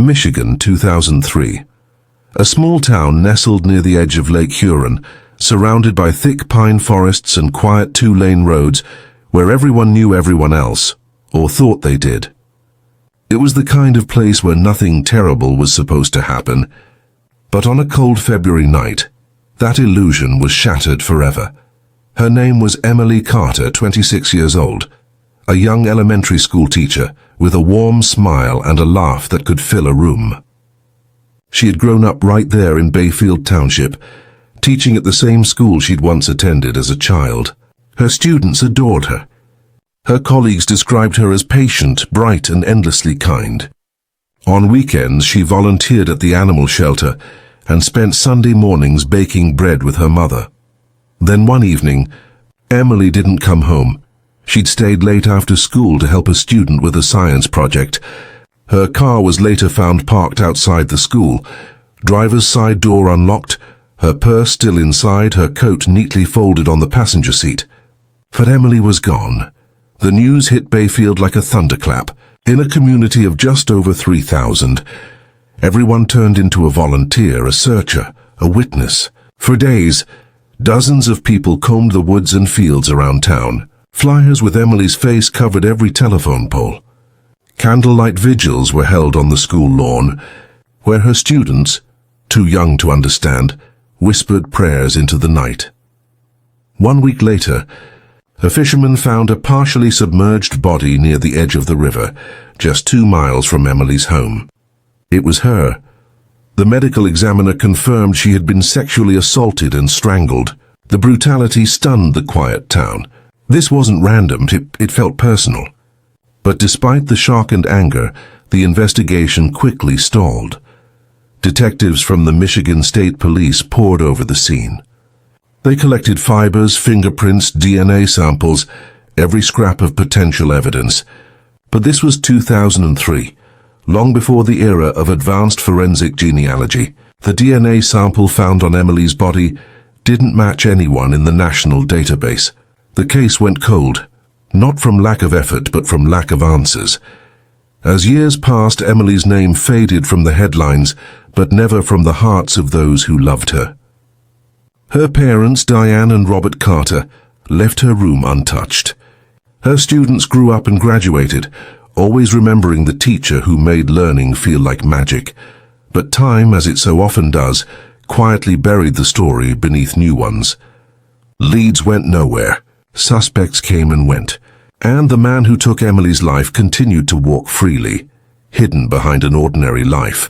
Michigan, 2003. A small town nestled near the edge of Lake Huron, surrounded by thick pine forests and quiet two-lane roads where everyone knew everyone else, or thought they did. It was the kind of place where nothing terrible was supposed to happen, but on a cold February night, that illusion was shattered forever. Her name was Emily Carter, 26 years old, a young elementary school teacher with a warm smile and a laugh that could fill a room. She had grown up right there in Bayfield Township, teaching at the same school she'd once attended as a child. Her students adored her. Her colleagues described her as patient, bright, and endlessly kind. On weekends, she volunteered at the animal shelter and spent Sunday mornings baking bread with her mother. Then one evening, Emily didn't come home. She'd stayed late after school to help a student with a science project. Her car was later found parked outside the school, driver's side door unlocked, her purse still inside, her coat neatly folded on the passenger seat. But Emily was gone. The news hit Bayfield like a thunderclap. In a community of just over 3,000, everyone turned into a volunteer, a searcher, a witness. For days, dozens of people combed the woods and fields around town. Flyers with Emily's face covered every telephone pole. Candlelight vigils were held on the school lawn, where her students, too young to understand, whispered prayers into the night. 1 week later, a fisherman found a partially submerged body near the edge of the river, just 2 miles from Emily's home. It was her. The medical examiner confirmed she had been sexually assaulted and strangled. The brutality stunned the quiet town. This wasn't random, it felt personal. But despite the shock and anger, the investigation quickly stalled. Detectives from the Michigan State Police poured over the scene. They collected fibers, fingerprints, DNA samples, every scrap of potential evidence. But this was 2003, long before the era of advanced forensic genealogy. The DNA sample found on Emily's body didn't match anyone in the national database. The case went cold, not from lack of effort, but from lack of answers. As years passed, Emily's name faded from the headlines, but never from the hearts of those who loved her. Her parents, Diane and Robert Carter, left her room untouched. Her students grew up and graduated, always remembering the teacher who made learning feel like magic. But time, as it so often does, quietly buried the story beneath new ones. Leads went nowhere. Suspects came and went. And the man who took Emily's life continued to walk freely, hidden behind an ordinary life.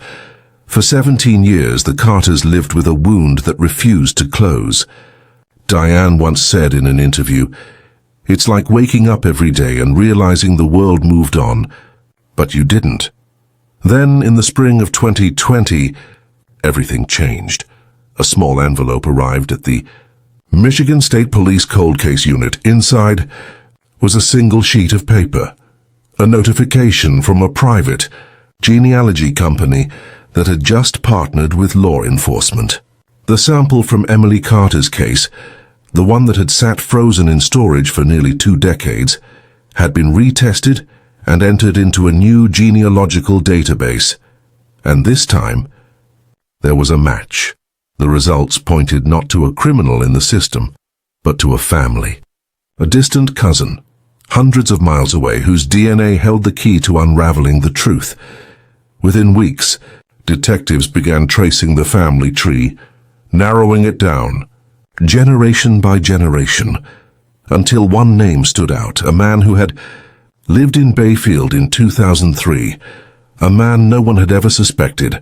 For 17 years, the Carters lived with a wound that refused to close. Diane once said in an interview, "It's like waking up every day and realizing the world moved on, but you didn't." Then, in the spring of 2020, everything changed. A small envelope arrived at the Michigan State Police Cold Case Unit. Inside was a single sheet of paper, a notification from a private genealogy company that had just partnered with law enforcement. The sample from Emily Carter's case, the one that had sat frozen in storage for nearly 2 decades, had been retested and entered into a new genealogical database. And this time, there was a match. The results pointed not to a criminal in the system, but to a family. A distant cousin, hundreds of miles away, whose DNA held the key to unraveling the truth. Within weeks, detectives began tracing the family tree, narrowing it down, generation by generation, until one name stood out, a man who had lived in Bayfield in 2003, a man no one had ever suspected,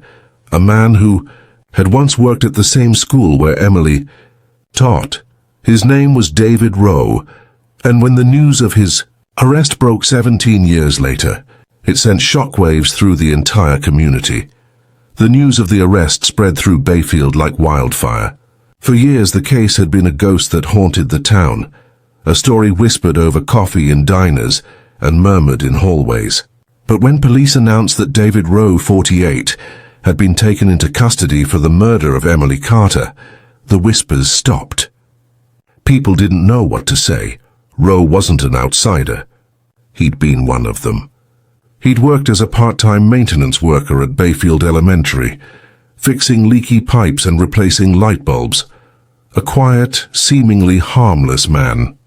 a man who had once worked at the same school where Emily taught. His name was David Rowe, and when the news of his arrest broke 17 years later, it sent shockwaves through the entire community. The news of the arrest spread through Bayfield like wildfire. For years, the case had been a ghost that haunted the town, a story whispered over coffee in diners and murmured in hallways. But when police announced that David Rowe, 48, had been taken into custody for the murder of Emily Carter, the whispers stopped. People didn't know what to say. Rowe wasn't an outsider. He'd been one of them. He'd worked as a part-time maintenance worker at Bayfield Elementary, fixing leaky pipes and replacing light bulbs. A quiet, seemingly harmless man.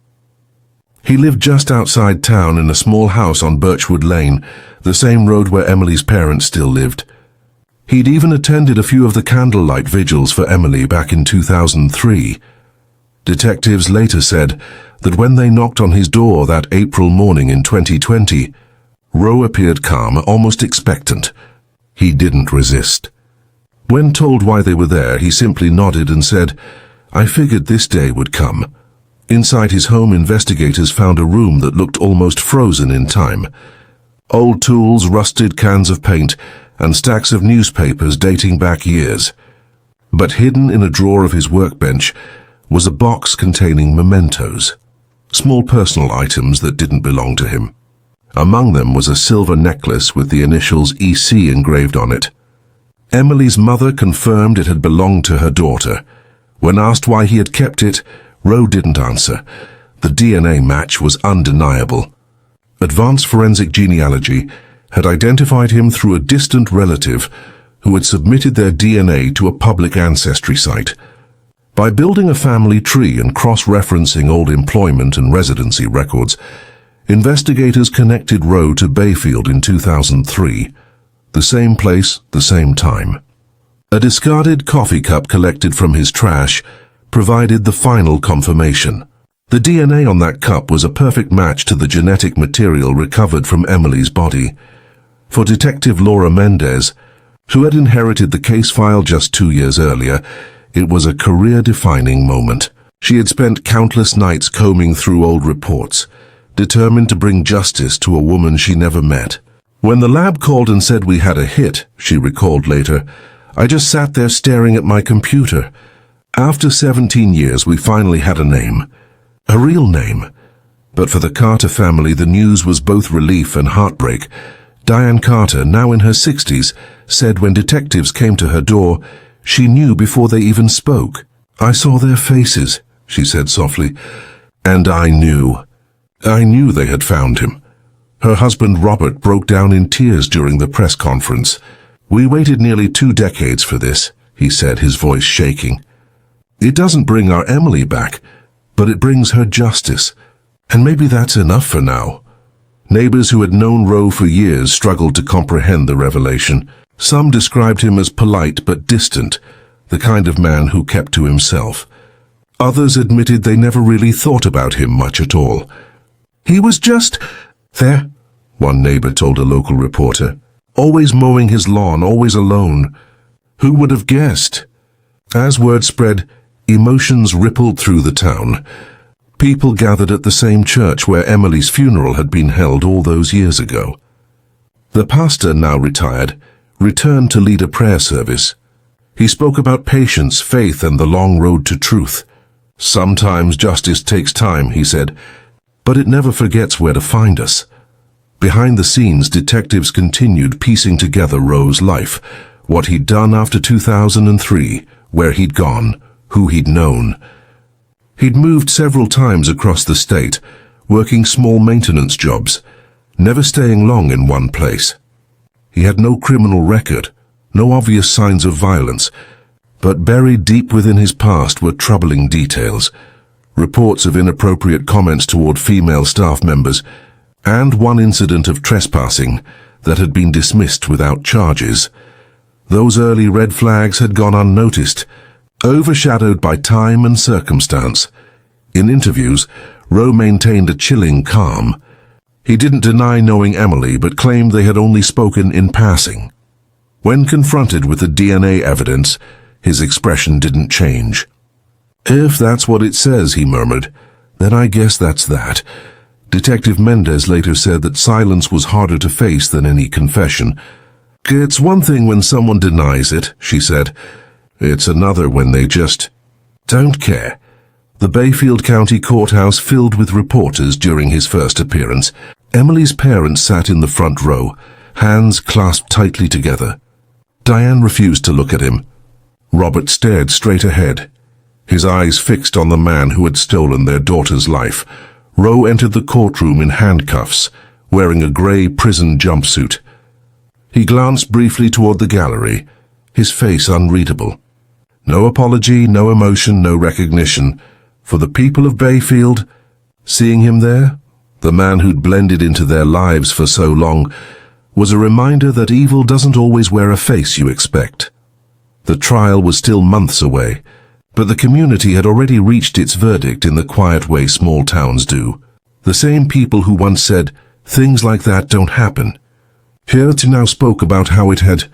He lived just outside town in a small house on Birchwood Lane, the same road where Emily's parents still lived. He'd even attended a few of the candlelight vigils for Emily back in 2003. Detectives later said that when they knocked on his door that April morning in 2020, Rowe appeared calm, almost expectant. He didn't resist. When told why they were there, he simply nodded and said, "I figured this day would come." Inside his home, investigators found a room that looked almost frozen in time. Old tools, rusted cans of paint, and stacks of newspapers dating back years. But hidden in a drawer of his workbench was a box containing mementos, small personal items that didn't belong to him. Among them was a silver necklace with the initials EC engraved on it. Emily's mother confirmed it had belonged to her daughter. When asked why he had kept it, Rowe didn't answer. The DNA match was undeniable. Advanced forensic genealogy had identified him through a distant relative who had submitted their DNA to a public ancestry site. By building a family tree and cross-referencing old employment and residency records, investigators connected Rowe to Bayfield in 2003. The same place, the same time. A discarded coffee cup collected from his trash provided the final confirmation. The DNA on that cup was a perfect match to the genetic material recovered from Emily's body. For Detective Laura Mendez, who had inherited the case file just 2 years earlier, it was a career-defining moment. She had spent countless nights combing through old reports, determined to bring justice to a woman she never met. "When the lab called and said we had a hit," she recalled later, "I just sat there staring at my computer. After 17 years, we finally had a name. A real name." But for the Carter family, the news was both relief and heartbreak. Diane Carter, now in her 60s, said when detectives came to her door, she knew before they even spoke. "I saw their faces," she said softly, "and I knew. I knew they had found him." Her husband Robert broke down in tears during the press conference. "We waited nearly 2 decades for this," he said, his voice shaking. "It doesn't bring our Emily back, but it brings her justice. And maybe that's enough for now." Neighbors who had known Rowe for years struggled to comprehend the revelation. Some described him as polite but distant, the kind of man who kept to himself. Others admitted they never really thought about him much at all. "He was just there," one neighbor told a local reporter. "Always mowing his lawn, always alone. Who would have guessed?" As word spread, emotions rippled through the town. People gathered at the same church where Emily's funeral had been held all those years ago. The pastor, now retired, returned to lead a prayer service. He spoke about patience, faith, and the long road to truth. "Sometimes justice takes time," he said, "but it never forgets where to find us." Behind the scenes, detectives continued piecing together Rowe's life, what he'd done after 2003, where he'd gone, who he'd known. He'd moved several times across the state, working small maintenance jobs, never staying long in one place. He had no criminal record, no obvious signs of violence, but buried deep within his past were troubling details. Reports of inappropriate comments toward female staff members, and one incident of trespassing that had been dismissed without charges. Those early red flags had gone unnoticed, overshadowed by time and circumstance. In interviews, Rowe maintained a chilling calm. He didn't deny knowing Emily, but claimed they had only spoken in passing. When confronted with the DNA evidence, his expression didn't change. "If that's what it says," he murmured, "then I guess that's that." Detective Mendez later said that silence was harder to face than any confession. "It's one thing when someone denies it," she said. "It's another when they just don't care." The Bayfield County Courthouse filled with reporters during his first appearance. Emily's parents sat in the front row, hands clasped tightly together. Diane refused to look at him. Robert stared straight ahead, his eyes fixed on the man who had stolen their daughter's life. Rowe entered the courtroom in handcuffs, wearing a grey prison jumpsuit. He glanced briefly toward the gallery, his face unreadable. No apology, no emotion, no recognition. For the people of Bayfield, seeing him there, the man who'd blended into their lives for so long, was a reminder that evil doesn't always wear a face you expect. The trial was still months away, but the community had already reached its verdict in the quiet way small towns do. The same people who once said, "Things like that don't happen," here to now spoke about how it had,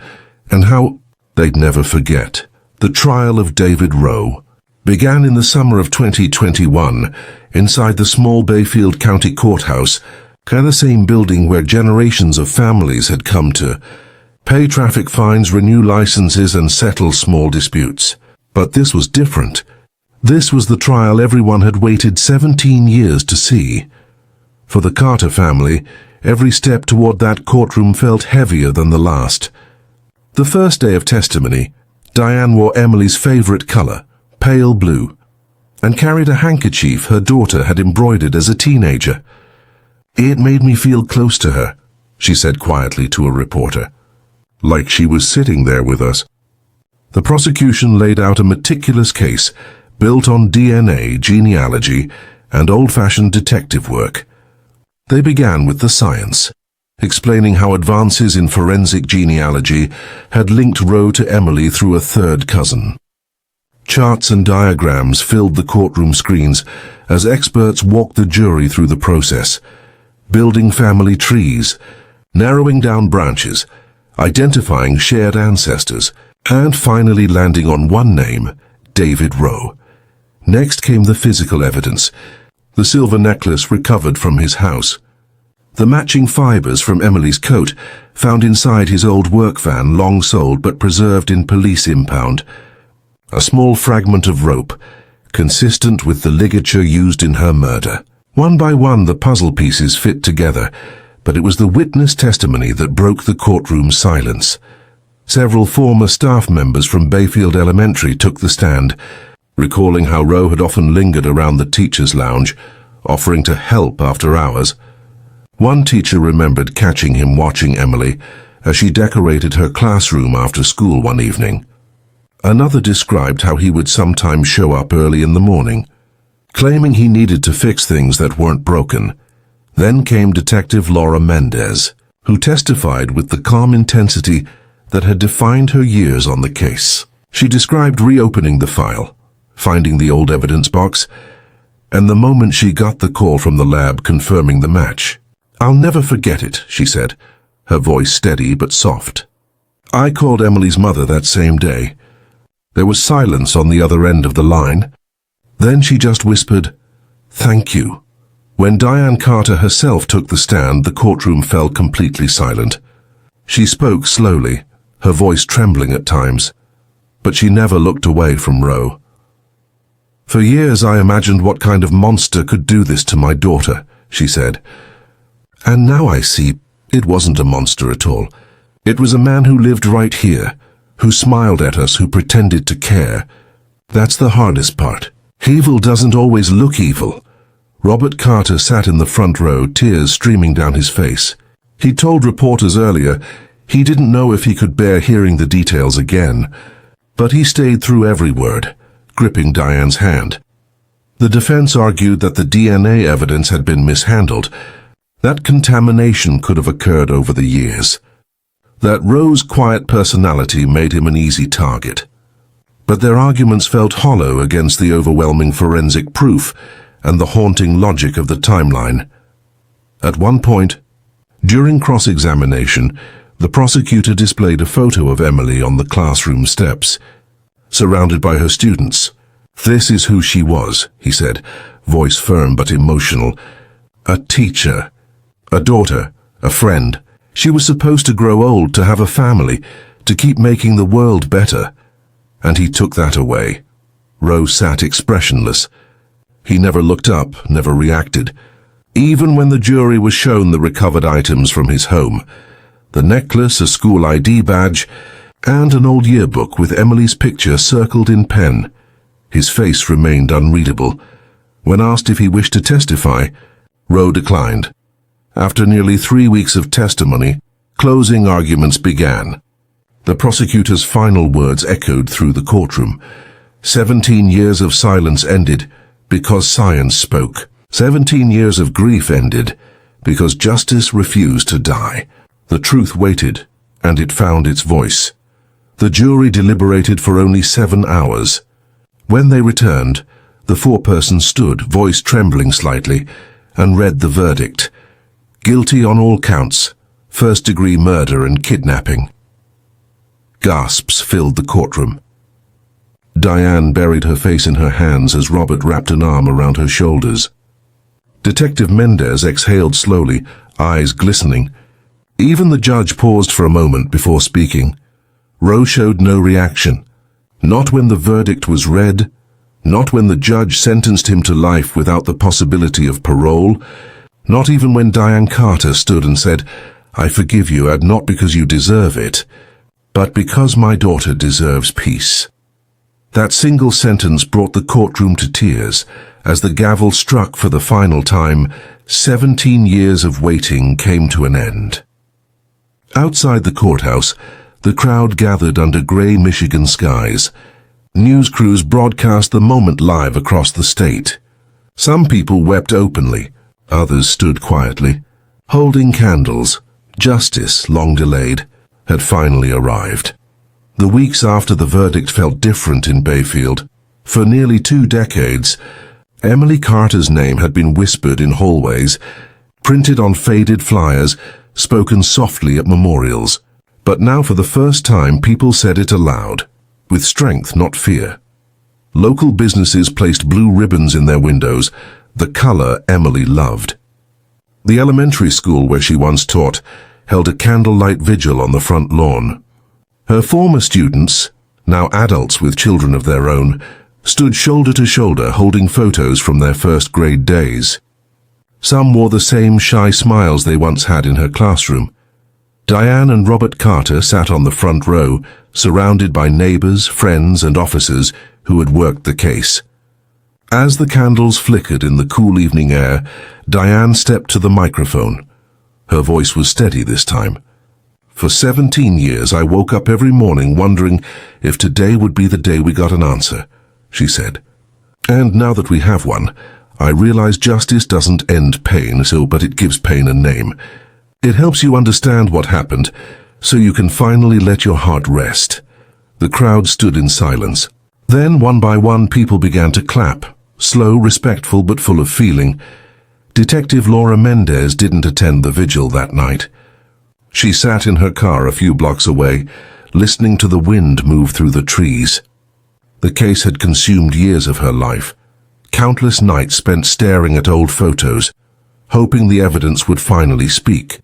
and how they'd never forget. The trial of David Rowe began in the summer of 2021 inside the small Bayfield County Courthouse, the same building where generations of families had come to pay traffic fines, renew licenses, and settle small disputes. But this was different. This was the trial everyone had waited 17 years to see. For the Carter family, every step toward that courtroom felt heavier than the last. The first day of testimony, Diane wore Emily's favorite color, pale blue, and carried a handkerchief her daughter had embroidered as a teenager. "It made me feel close to her," she said quietly to a reporter, "like she was sitting there with us." The prosecution laid out a meticulous case built on DNA, genealogy, and old-fashioned detective work. They began with the science, explaining how advances in forensic genealogy had linked Rowe to Emily through a third cousin. Charts and diagrams filled the courtroom screens as experts walked the jury through the process, building family trees, narrowing down branches, identifying shared ancestors, and finally landing on one name, David Rowe. Next came the physical evidence, the silver necklace recovered from his house, the matching fibers from Emily's coat found inside his old work van, long sold but preserved in police impound, a small fragment of rope, consistent with the ligature used in her murder. One by one the puzzle pieces fit together, but it was the witness testimony that broke the courtroom silence. Several former staff members from Bayfield Elementary took the stand, recalling how Rowe had often lingered around the teacher's lounge, offering to help after hours. One teacher remembered catching him watching Emily as she decorated her classroom after school one evening. Another described how he would sometimes show up early in the morning, claiming he needed to fix things that weren't broken. Then came Detective Laura Mendez, who testified with the calm intensity that had defined her years on the case. She described reopening the file, finding the old evidence box, and the moment she got the call from the lab confirming the match. "I'll never forget it," she said, her voice steady but soft. "I called Emily's mother that same day. There was silence on the other end of the line. Then she just whispered, 'Thank you.'" When Diane Carter herself took the stand, the courtroom fell completely silent. She spoke slowly, her voice trembling at times, but she never looked away from Rowe. "For years I imagined what kind of monster could do this to my daughter," she said. "And now I see it wasn't a monster at all. It was a man who lived right here, who smiled at us, who pretended to care. That's the hardest part. Evil doesn't always look evil." Robert Carter sat in the front row, tears streaming down his face. He told reporters earlier he didn't know if he could bear hearing the details again, but he stayed through every word, gripping Diane's hand. The defense argued that the DNA evidence had been mishandled, that contamination could have occurred over the years, that Rowe's quiet personality made him an easy target. But their arguments felt hollow against the overwhelming forensic proof and the haunting logic of the timeline. At one point, during cross-examination, the prosecutor displayed a photo of Emily on the classroom steps, surrounded by her students. "This is who she was," he said, voice firm but emotional. "A teacher, a daughter, a friend. She was supposed to grow old, to have a family, to keep making the world better. And he took that away." Rowe sat expressionless. He never looked up, never reacted. Even when the jury was shown the recovered items from his home, the necklace, a school ID badge, and an old yearbook with Emily's picture circled in pen, his face remained unreadable. When asked if he wished to testify, Rowe declined. After nearly 3 weeks of testimony, closing arguments began. The prosecutor's final words echoed through the courtroom. 17 years of silence ended because science spoke. 17 years of grief ended because justice refused to die. The truth waited, and it found its voice. The jury deliberated for only 7 hours. When they returned, the foreperson stood, voice trembling slightly, and read the verdict. Guilty on all counts, first-degree murder and kidnapping. Gasps filled the courtroom. Diane buried her face in her hands as Robert wrapped an arm around her shoulders. Detective Mendez exhaled slowly, eyes glistening. Even the judge paused for a moment before speaking. Rowe showed no reaction. Not when the verdict was read, not when the judge sentenced him to life without the possibility of parole, not even when Diane Carter stood and said, "I forgive you, and not because you deserve it, but because my daughter deserves peace." That single sentence brought the courtroom to tears as the gavel struck for the final time. 17 years of waiting came to an end. Outside the courthouse, the crowd gathered under gray Michigan skies. News crews broadcast the moment live across the state. Some people wept openly, others stood quietly, holding candles. Justice, long delayed, had finally arrived. The weeks after the verdict felt different in Bayfield. For nearly 2 decades, Emily Carter's name had been whispered in hallways, printed on faded flyers, spoken softly at memorials. But now for the first time people said it aloud, with strength, not fear. Local businesses placed blue ribbons in their windows, the color Emily loved. The elementary school where she once taught held a candlelight vigil on the front lawn. Her former students, now adults with children of their own, stood shoulder to shoulder holding photos from their first grade days. Some wore the same shy smiles they once had in her classroom. Diane and Robert Carter sat on the front row, surrounded by neighbors, friends, and officers who had worked the case. As the candles flickered in the cool evening air, Diane stepped to the microphone. Her voice was steady this time. "For 17 years I woke up every morning wondering if today would be the day we got an answer," she said. "And now that we have one, I realize justice doesn't end pain, but it gives pain a name. It helps you understand what happened, so you can finally let your heart rest." The crowd stood in silence. Then, one by one, people began to clap, slow, respectful, but full of feeling. Detective Laura Mendez didn't attend the vigil that night. She sat in her car a few blocks away, listening to the wind move through the trees. The case had consumed years of her life, countless nights spent staring at old photos, hoping the evidence would finally speak.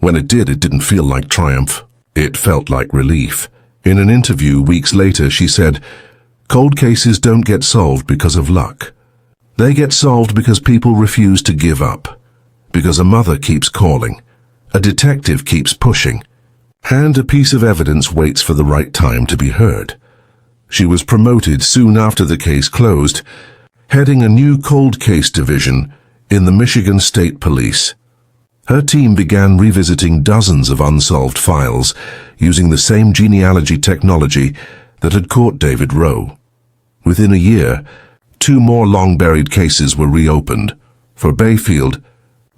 When it did, it didn't feel like triumph. It felt like relief. In an interview weeks later, she said, "Cold cases don't get solved because of luck. They get solved because people refuse to give up, because a mother keeps calling, a detective keeps pushing, and a piece of evidence waits for the right time to be heard." She was promoted soon after the case closed, heading a new cold case division in the Michigan State Police. Her team began revisiting dozens of unsolved files using the same genealogy technology that had caught David Rowe. Within a year, 2 more long-buried cases were reopened. For Bayfield,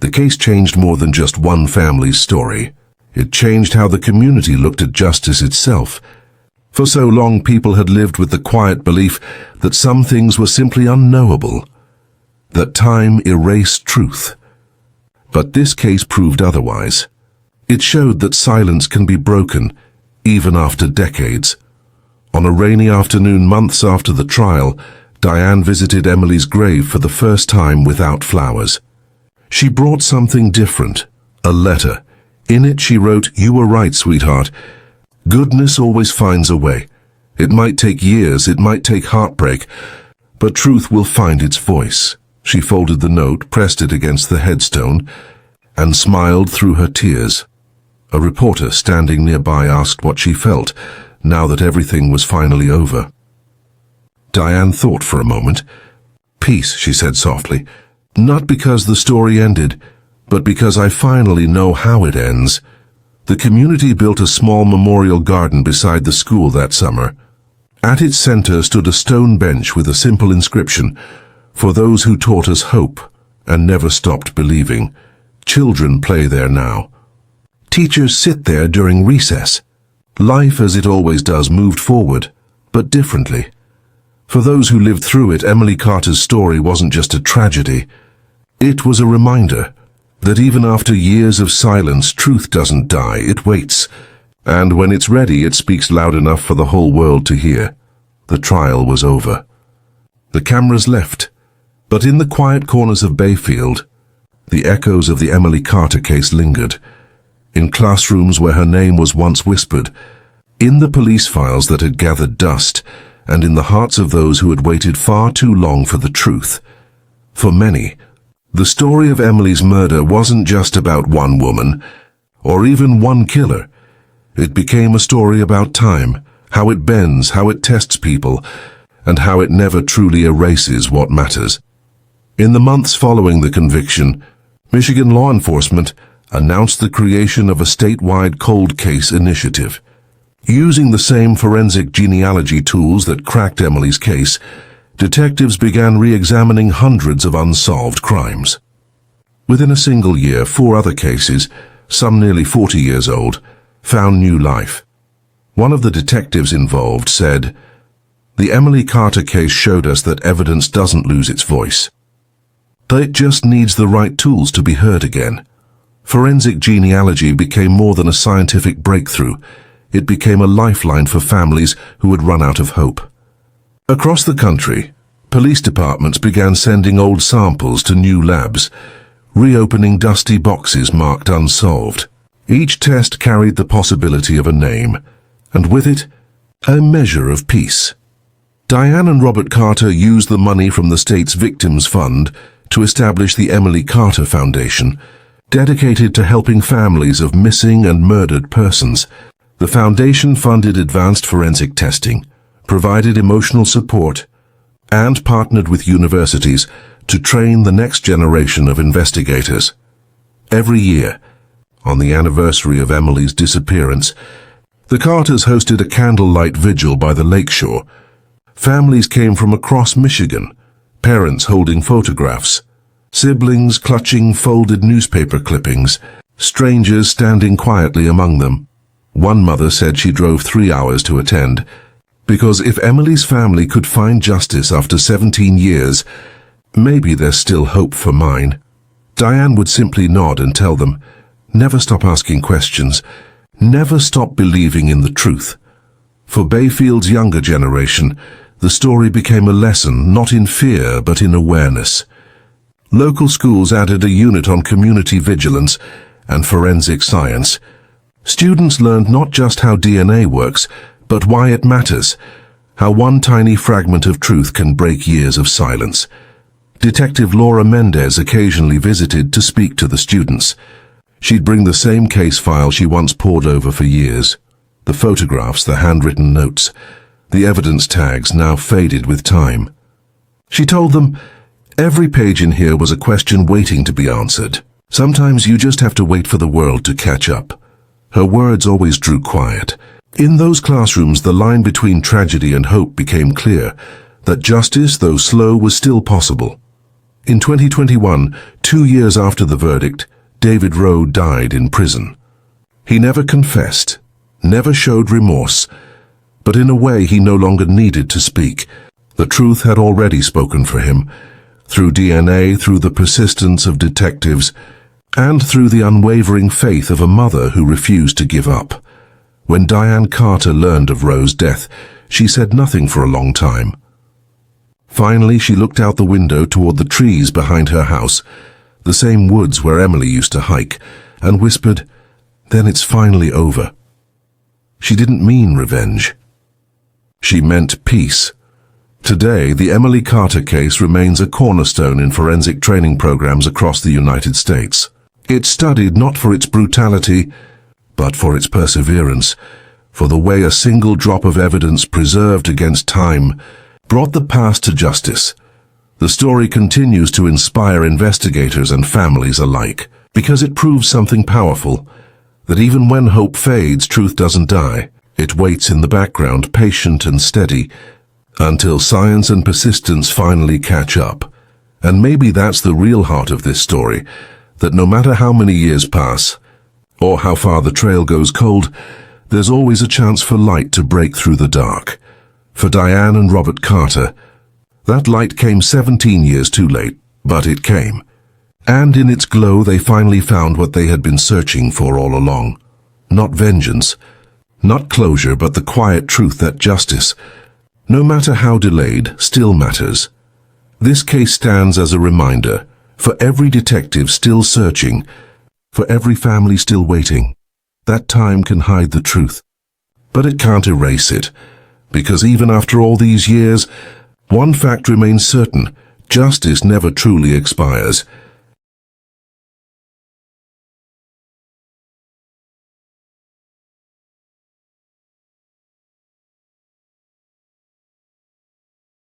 the case changed more than just one family's story. It changed how the community looked at justice itself. For so long, people had lived with the quiet belief that some things were simply unknowable, that time erased truth. But this case proved otherwise. It showed that silence can be broken, even after decades. On a rainy afternoon months after the trial, Diane visited Emily's grave for the first time without flowers. She brought something different, a letter. In it she wrote, "You were right, sweetheart. Goodness always finds a way. It might take years, it might take heartbreak, but truth will find its voice." She folded the note, pressed it against the headstone, and smiled through her tears. A reporter standing nearby asked what she felt, now that everything was finally over. Diane thought for a moment. "Peace," she said softly. "Not because the story ended, But because I finally know how it ends, the community built a small memorial garden beside the school that summer. At its center stood a stone bench with a simple inscription, "For those who taught us hope and never stopped believing. Children play there now. Teachers sit there during recess." Life, as it always does, moved forward, but differently. For those who lived through it, Emily Carter's story wasn't just a tragedy. It was a reminder that even after years of silence, truth doesn't die, it waits. And when it's ready, it speaks loud enough for the whole world to hear. The trial was over. The cameras left, but in the quiet corners of Bayfield, the echoes of the Emily Carter case lingered. In classrooms where her name was once whispered, in the police files that had gathered dust, and in the hearts of those who had waited far too long for the truth. For many, the story of Emily's murder wasn't just about one woman, or even one killer. It became a story about time, how it bends, how it tests people, and how it never truly erases what matters. In the months following the conviction, Michigan law enforcement announced the creation of a statewide cold case initiative. Using the same forensic genealogy tools that cracked Emily's case, detectives began re-examining hundreds of unsolved crimes. Within a single year, 4 other cases, some nearly 40 years old, found new life. One of the detectives involved said, "The Emily Carter case showed us that evidence doesn't lose its voice. It just needs the right tools to be heard again." Forensic genealogy became more than a scientific breakthrough. It became a lifeline for families who had run out of hope. Across the country, police departments began sending old samples to new labs, reopening dusty boxes marked unsolved. Each test carried the possibility of a name, and with it, a measure of peace. Diane and Robert Carter used the money from the state's Victims Fund to establish the Emily Carter Foundation, dedicated to helping families of missing and murdered persons. The foundation funded advanced forensic testing, provided emotional support, and partnered with universities to train the next generation of investigators. Every year, on the anniversary of Emily's disappearance, the Carters hosted a candlelight vigil by the lakeshore. Families came from across Michigan, parents holding photographs, siblings clutching folded newspaper clippings, strangers standing quietly among them. One mother said she drove 3 hours to attend, because if Emily's family could find justice after 17 years, maybe there's still hope for mine. Diane would simply nod and tell them, never stop asking questions, never stop believing in the truth. For Bayfield's younger generation, the story became a lesson not in fear but in awareness. Local schools added a unit on community vigilance and forensic science. Students learned not just how DNA works, but why it matters, how one tiny fragment of truth can break years of silence. Detective Laura Mendez occasionally visited to speak to the students. She'd bring the same case file she once pored over for years. The photographs, the handwritten notes, the evidence tags now faded with time. She told them, every page in here was a question waiting to be answered. Sometimes you just have to wait for the world to catch up. Her words always drew quiet. In those classrooms, the line between tragedy and hope became clear, that justice, though slow, was still possible. In 2021, 2 years after the verdict, David Rowe died in prison. He never confessed, never showed remorse, but in a way he no longer needed to speak. The truth had already spoken for him, through DNA, through the persistence of detectives, and through the unwavering faith of a mother who refused to give up. When Diane Carter learned of Rowe's death, she said nothing for a long time. Finally, she looked out the window toward the trees behind her house, the same woods where Emily used to hike, and whispered, "Then it's finally over." She didn't mean revenge. She meant peace. Today, the Emily Carter case remains a cornerstone in forensic training programs across the United States. It's studied not for its brutality, but for its perseverance, for the way a single drop of evidence preserved against time brought the past to justice. The story continues to inspire investigators and families alike. Because it proves something powerful, that even when hope fades, truth doesn't die. It waits in the background, patient and steady, until science and persistence finally catch up. And maybe that's the real heart of this story, that no matter how many years pass, or how far the trail goes cold, there's always a chance for light to break through the dark. For Diane and Robert Carter, that light came 17 years too late, but it came. And in its glow they finally found what they had been searching for all along. Not vengeance, not closure, but the quiet truth that justice, no matter how delayed, still matters. This case stands as a reminder, for every detective still searching, for every family still waiting, that time can hide the truth. But it can't erase it, because even after all these years, one fact remains certain: justice never truly expires.